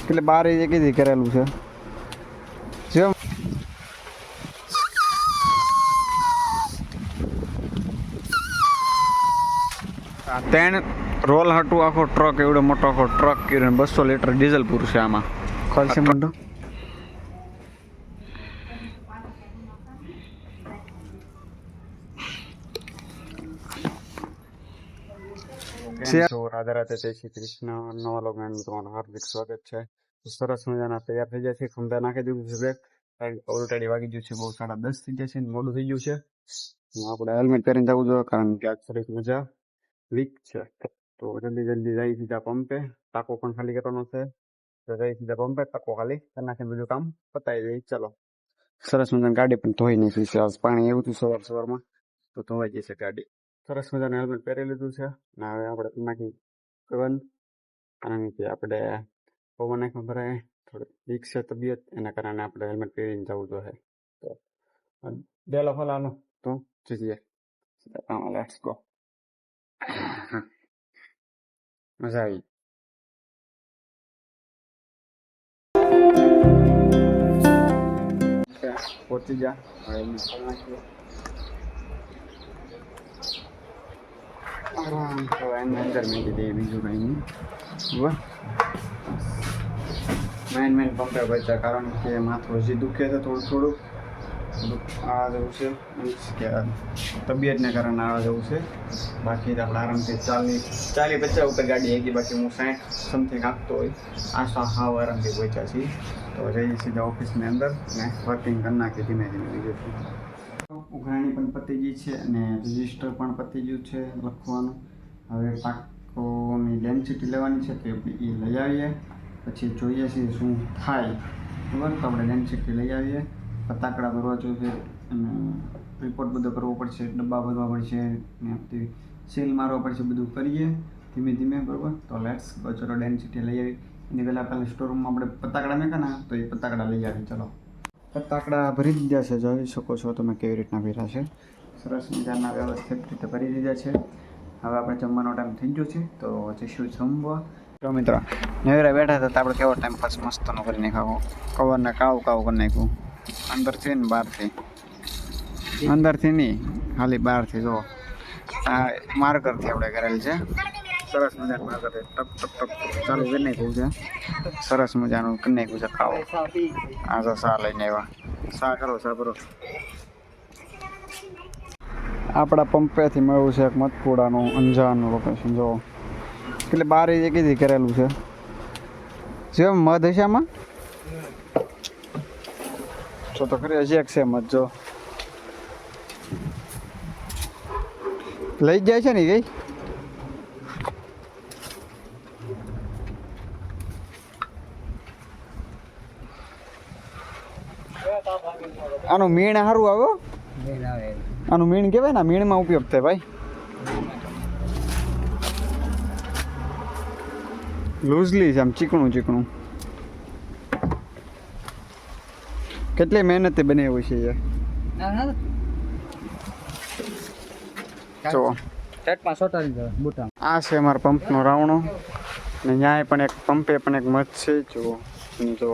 એટલે બાર એ કીધી કરેલું છે જેમ ત્રણ રોલ હાટું આખો ટ્રક એવડો મોટો આખો ટ્રક કર્યો 200 લીટર ડીઝલ પૂરું છે આમાં ખર્ચે મોટો રાધા રાધે જય શ્રી કૃષ્ણ નવા લોગમાં તમારું હાર્દિક સ્વાગત છે સરસ મજાના તૈયાર થઈ જાય છે ખંભે નાખી દીધું છે બેગ ઓલરેડી વાગી ગયું છે બહુ 10:30 થઈ જાય છે મોડું થઈ ગયું છે આપણે હેલ્મેટ પહેરીને જવું જોઈએ કારણ કે આજ થોડીક મજા વીક છે તો જલ્દી જઈ સીધા પંપે ટાંકો પણ ખાલી કરવાનો છે તો જઈ સીધા પંપે ટાંકો ખાલી કરી નાખીને બધું કામ પતાવી દઈએ ચાલો સરસ મજાની ગાડી પણ ધોઈ નાખી છે આજ પાણી એવું હતું સવારમાં તો ધોવાઈ જશે ગાડી સરસ મજાનું હેલ્મેટ પહેરી લીધું છે ને હવે આપણે નાખી બંધ કારણ કે આપણે પવન નાખવા ભરાય થોડી વીક છે તબિયત એના કારણે આપણે હેલ્મેટ પહેરીને જવું જોઈએ તો ડેલો ફલાનો તો જઈએ લેટ્સ ગો મજા આવી પહોંચી જા હવે નાખીએ આરામ તો એની અંદર મેં દે બીજું કંઈ નહીં મેન પંપે બચ્યા કારણ કે માથું હજી દુખે છે થોડું આ જવું છે મીન્સ કે તબિયતને કારણે આ જવું છે બાકી તો આપણે આરામથી 40-50 ઉપર ગાડી આવી બાકી હું 60 સમથિંગ આપતો હોય આ હાવ આરામથી પહોંચ્યા છીએ તો જઈએ સીધા ઓફિસની અંદર ને વર્કિંગ કરી નાખી ધીમે બીજું ઉઘરાણી પણ પતી ગઈ છે અને રજિસ્ટર પણ પતી ગયું છે લખવાનું હવે ટાંકોની ડેન્સિટી લેવાની છે તો એ લઈ આવીએ પછી જોઈએ છીએ શું થાય બરાબર તો આપણે ડેન્સિટી લઈ આવીએ ફટાકડા ભરવા જોઈએ અને રિપોર્ટ બધો કરવો પડશે ડબ્બા ભરવા પડશે ને આપતી સીલ મારવા પડશે બધું કરીએ ધીમે બરાબર તો લેટ્સ ગો ચલો ડેન્સિટી લઈ આવી એની પહેલાં સ્ટોરરૂમમાં આપણે ફટાકડા મેકા ને તો એ ફટાકડા લઈ આવી ચલો ફટાકડા ભરી દીધા છે જોઈ શકો છો તમે કેવી રીતના ભર્યા છે સરસ મજાના વ્યવસ્થિત રીતે ભરી દીધા છે હવે આપણે જમવાનો ટાઈમ થઈ ગયો છે તો જઈશું જમવા તો મિત્રો નવેરા બેઠા હતા તો આપણે કેવો ટાઈમ પાસ મસ્તનો કરી નાખ્યો કવરને કાવું કરી નાખ્યું અંદરથી ને બહારથી અંદરથી નહીં ખાલી બહારથી જો આ માર્કરથી આપણે કરેલ છે સરસ મજાનું માર્કર ટપ ચાલુ કરી નાખ્યું છે સરસ મજાનું કરી નાખ્યું છે ખાવું આ તો સા લઈને આવ્યા સા કરો આપણા પંપેથી મળ્યું છે એક મતપુડાનું અંજારનું લોકેશન જો એટલે બાર એ કીધી કરેલું છે જેમ મધ હશે આમાં જો તો ખરી હજી એક છે મધ જો લઈ જાય છે ને ગઈ આનું મીણ સારું આવ્યો આનું મીણ કહેવાય ને મીણમાં ઉપયોગ થાય ભાઈ લૂઝલી છે આમ ચીકણું કેટલી મહેનતે બનાવ્યું છે જો આ છે અમારા પંપનો રાવણો ને ન્યાય પણ એક પંપે પણ એક મધ છે જો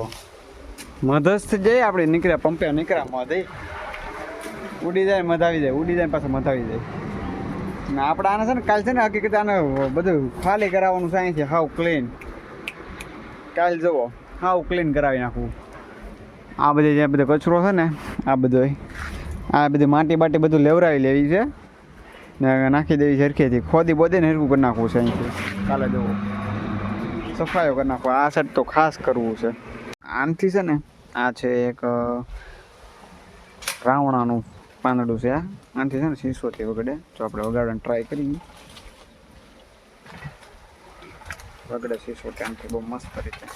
મધસ્થ જાય આપણે નીકળ્યા પંપે નીકળ્યા મધ ઉડી જાય મધ આવી જાય ઉડી જાય પાછા મધ આવી જાય ને આપણે આને છે ને કાલ છે ને હકીકત આને બધું ખાલી કરાવવાનું છે અહીંથી હાવ ક્લીન કાલ જુઓ હાવ ક્લીન કરાવી નાખવું આ બધી જે બધો કચરો છે ને આ બધી માટી બાટી બધું લેવરાવી લેવી છે ને નાખી દેવી સરખેથી ખોદી બોદીને હરકું કરી નાખવું છે અહીંથી કાલે જુઓ સફાઈઓ કરી નાખવા આ સાઈડ તો ખાસ કરવું છે આનથી છે ને આ છે એક રાવણાનું પાંદડું છે આનાથી છે ને શીશોથી વગડે જો આપણે વગાડવાની ટ્રાય કરીએ વગડે શીશો ત્યાંથી બહુ મસ્ત રીતે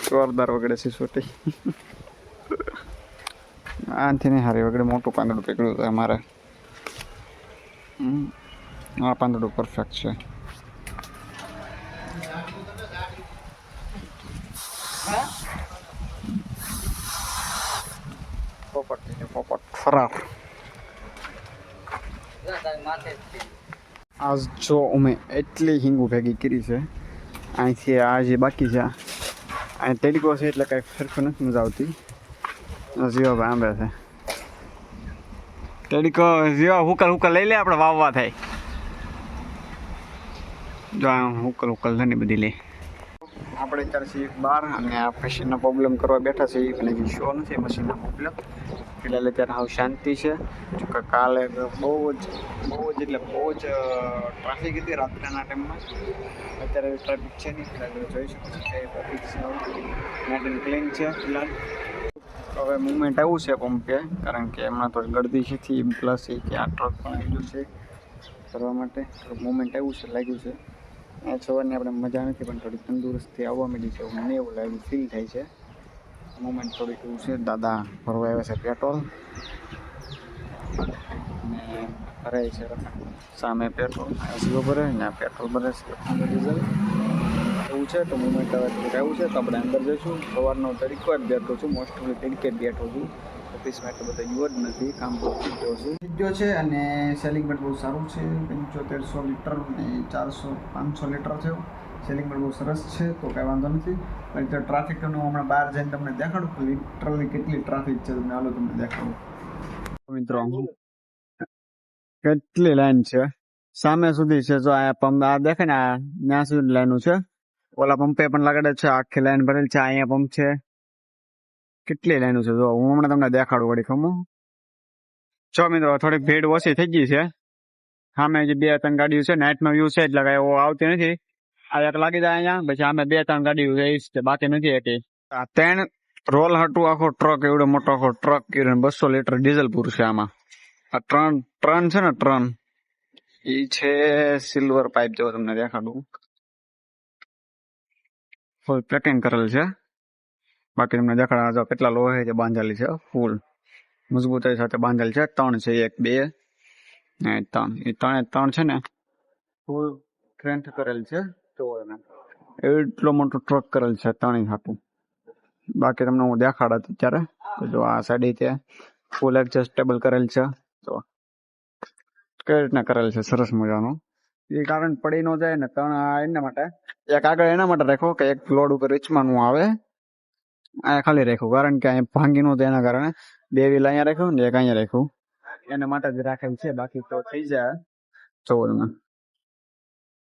જોરદાર વગડે શીશોટી આનાથી નહીં હારી વગડે મોટું પાંદડું પકડ્યું હતું અમારે આ પાંદડું પરફેક્ટ છે પોપટ ફરાર આજ જો અમે એટલી હિંગુ ભેગી કરી છે અહીંથી આ જે બાકી છે અહીં તેડકો છે એટલે કાંઈ ફરક નથી મજા આવતી. જીવા ભાઈ આંબે છે તેડકો જીવા હુકલ લઈ લે આપણે વાવવા થાય. જો હુકલ છે ને બધી લે. આપણે અત્યારે છીએ બહાર અને આ મશીનનો પ્રોબ્લેમ કરવા બેઠા છીએ અને જે શો નથી મશીનનો પ્રોબ્લેમ એટલે અત્યારે હાવ શાંતિ છે. કાલે બહુ જ ટ્રાફિક હતી રાત્રના ટાઈમમાં. અત્યારે ટ્રાફિક છે નહીં એટલે જોઈ શકો છો કે ટ્રાફિક નેટ એન્ડ ક્લીન છે ફિલહાલ. હવે મુવમેન્ટ આવું છે પંપે કારણ કે હમણાં તો ગળદી છે પ્લસ એ કે આ ટ્રક પણ આવ્યું છે કરવા માટે મુવમેન્ટ આવ્યું છે લાગ્યું છે. આ સવારની આપણે મજા નથી પણ થોડી તંદુરસ્તી આવવા માંડી છે મને એવું લાગ્યું ફીલ થાય છે. મુવમેન્ટ થોડીક એવું છે. દાદા ભરવા આવ્યા છે પેટ્રોલ અને ભરાય છે સામે પેટ્રોલ સીઓ ભરે ને પેટ્રોલ ભરે છે ડીઝલ એવું છે. તો મુવમેન્ટ હવે થોડુંક આવ્યું છે તો આપણે અંદર જઈશું. સવારનો તડકો જ બેઠો છું મોસ્ટલી તડકે જ બેઠો છું. ઓફિસમાં એટલો બધો યુવો જ નથી કામ કરતી ગયો છે અને સેલિંગ પણ બહુ સારું છે. 7500 લીટર ને 500 લીટર થયું. સેલિંગ પણ બહુ સરસ છે તો કાંઈ વાંધો નથી. પણ તો ટ્રાફિકનું હમણાં બહાર જઈને તમને દેખાડું કે લિટરલી કેટલી ટ્રાફિક છે. તમને હાલો તમને દેખાડું મિત્રો કેટલી લાઈન છે સામે સુધી છે. જો આ પંપ આ દેખે ને આ ત્યાં સુધી લાઈનો છે. ઓલા પંપે પણ લગાડે છે આખી લાઈન ભરેલ છે. અહીંયા પંપ છે કેટલી લાઈનો છે. જો હું હમણાં તમને દેખાડું વળી ખમું. જો મિત્રો થોડીક ભીડ ઓછી થઈ ગઈ છે. સામે જે 2-3 ગાડીઓ છે નાઇટમાં વ્યૂ છે એટલે કઈ આવતી નથી. આ એક લાગી જાય અહીંયા પછી સામે 2-3 ગાડીઓ છે બાકી નથી હતી. આ 3 રોલ હટું આખો ટ્રક એવડો મોટો આખો ટ્રક 200 લીટર ડીઝલ પૂરું છે આમાં. આ ટ્રન છે ને ટ્રન એ છે સિલ્વર પાઇપ જેવો તમને દેખાડું ફૂલ પેકિંગ કરેલ છે. બાકી તમને દેખાડા કેટલા લોહે છે બાંધેલી છે ફૂલ મજબૂતાઈ સાથે બાંધેલ છે. 3 છે 1 2 ને 3 એ 3 છે ને ફૂલ સ્ટ્રેન્થ કરેલ છે. તો એટલો મોટો ટ્રક કરેલ છે 3 હાટું. બાકી તમને હું દેખાડત અત્યારે જો આ સાઈડ છે ફૂલ એડજસ્ટેબલ કરેલ છે. તો કઈ રીતના કરેલ છે સરસ મજાનું. એ કારણ પડી ન જાય ને 3 એના માટે એક આગળ એના માટે રાખો કે એક લોડ ઉપર રીચમાં નું આવે. અહીંયા ખાલી રાખ્યું કારણ કે અહીંયા ભાંગી નું એના કારણે 2 વ્હીલ અહીંયા રાખ્યું ને એક અહીંયા રાખ્યું એના માટે જ રાખેલ છે. બાકી તો થઈ જાય. ચોવલમાં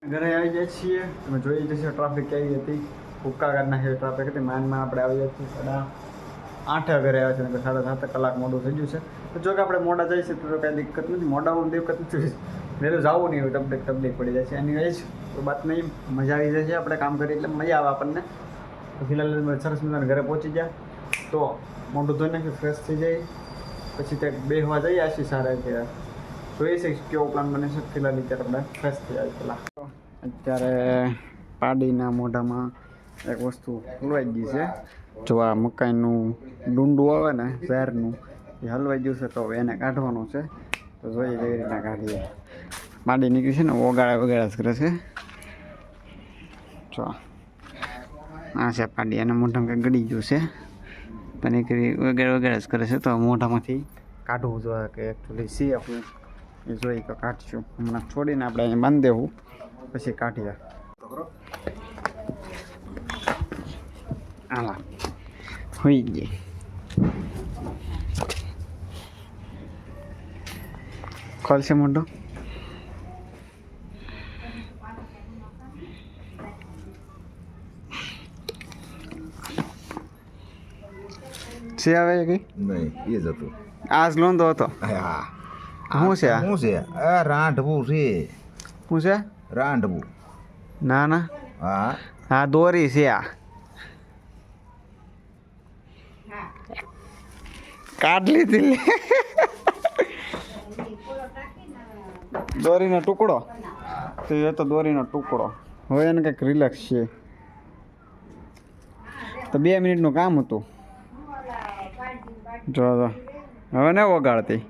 ઘરે આવી જાય છીએ તમે જોઈ જશે ટ્રાફિક કેવી હતી. ભૂક્કા કાઢ નાખી ટ્રાફિક હતી. માનમાં આપણે આવી જાય છીએ 8:30 ઘરે આવ્યા છે 7:30 કલાક મોડું થઈ ગયું છે. તો જો કે આપણે મોડા જઈએ છીએ તો કાંઈ દિક્કત નથી. મોડામાં દિક્કત નથી વહેલું જવું નહીં હોય તકલીફ પડી જાય છે. એની જ તો વાત નહીં મજા આવી જાય છે. આપણે કામ કરીએ એટલે મજા આવે આપણને. તો ફિલહાલ સરસ મજાના ઘરે પહોંચી ગયા તો મોઢું ધોઈ નાખી ફ્રેશ થઈ જાય પછી તે બેહવા જઈએ આશી સારા છે. જોઈએ છે કેવો પ્લાન બને છે. ફિલહાલ અત્યારે આપણે ફ્રેશ થઈ જાય પહેલાં. અત્યારે પાડીના મોઢામાં એક વસ્તુ હલવાઈ ગઈ છે. જો આ મકાઈનું ડુંડું આવે ને ઝેરનું એ હલવાઈ ગયું છે તો હવે એને કાઢવાનું છે. તો જોઈએ કેવી રીતના કાઢીએ. પાડી નીકળી છે ને વગાડા જ કરે છે. જો આ છે પાડી એના મોઢામાં કંઈક ગળી ગયું છે પણ એ કરી વગાડા જ કરે છે. તો મોઢામાંથી કાઢવું જોઈએ કે એકચ્યુઅલી સી આપણું એ જોઈ તો કાઢશું. હમણાં છોડીને આપણે અહીંયા બાંધી દેવું પછી કાઢીએ. આલા હોઈ ગઈ. ખોલશે મોઢો છે આવે કઈ નહીં એ જ હતું આજ લોંધો હતો. હા શું છે શું છે આ રાંઢવું છે શું છે રાંઢવું ના ના હા હા દોરી છે આ કાઢ લીધી દોરીનો ટુકડો તો એ તો દોરીનો ટુકડો હવે એને કંઈક રિલેક્સ છે તો 2 મિનિટનું કામ હતું. જો હવે ને વગાડતી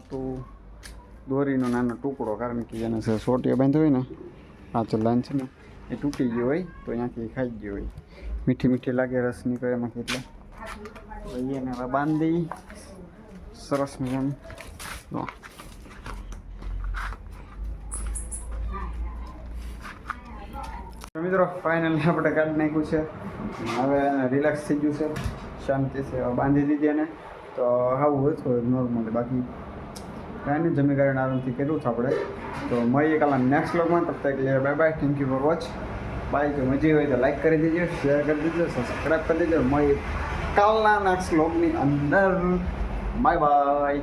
તું દોરીનો નાનો ટુકડો કારણ કે એને સોટીઓ બાંધી હોય ને પાછળ લાઈન છે ને એ તૂટી ગયો હોય તો અહીંયાથી ખાઈ ગયો હોય. મીઠી મીઠી લાગે રસ નીકળે એમાંથી એટલે એને હવે બાંધી સરસ મજાનું તો મિત્રો ફાઇનલી આપણે કાઢી નાખ્યું છે. હવે રિલેક્સ થઈ ગયું છે, શાંતિ છે. હવે બાંધી દીધી એને તો આવું હોય થોડું નોર્મલી. બાકી કાંઈ નહીં, જમી કરીને આરામથી કર્યું છે આપણે. તો મળીએ કાલના નેક્સ્ટ વ્લોગમાં. તબ તક bye bye, thank you for watch. Bye. તો મજા હોય તો લાઈક કરી દેજો, શેર કરી દેજો, સબસ્ક્રાઈબ કરી દેજો. મળીએ કાલના નેક્સ્ટ વ્લોગની અંદર. Bye bye.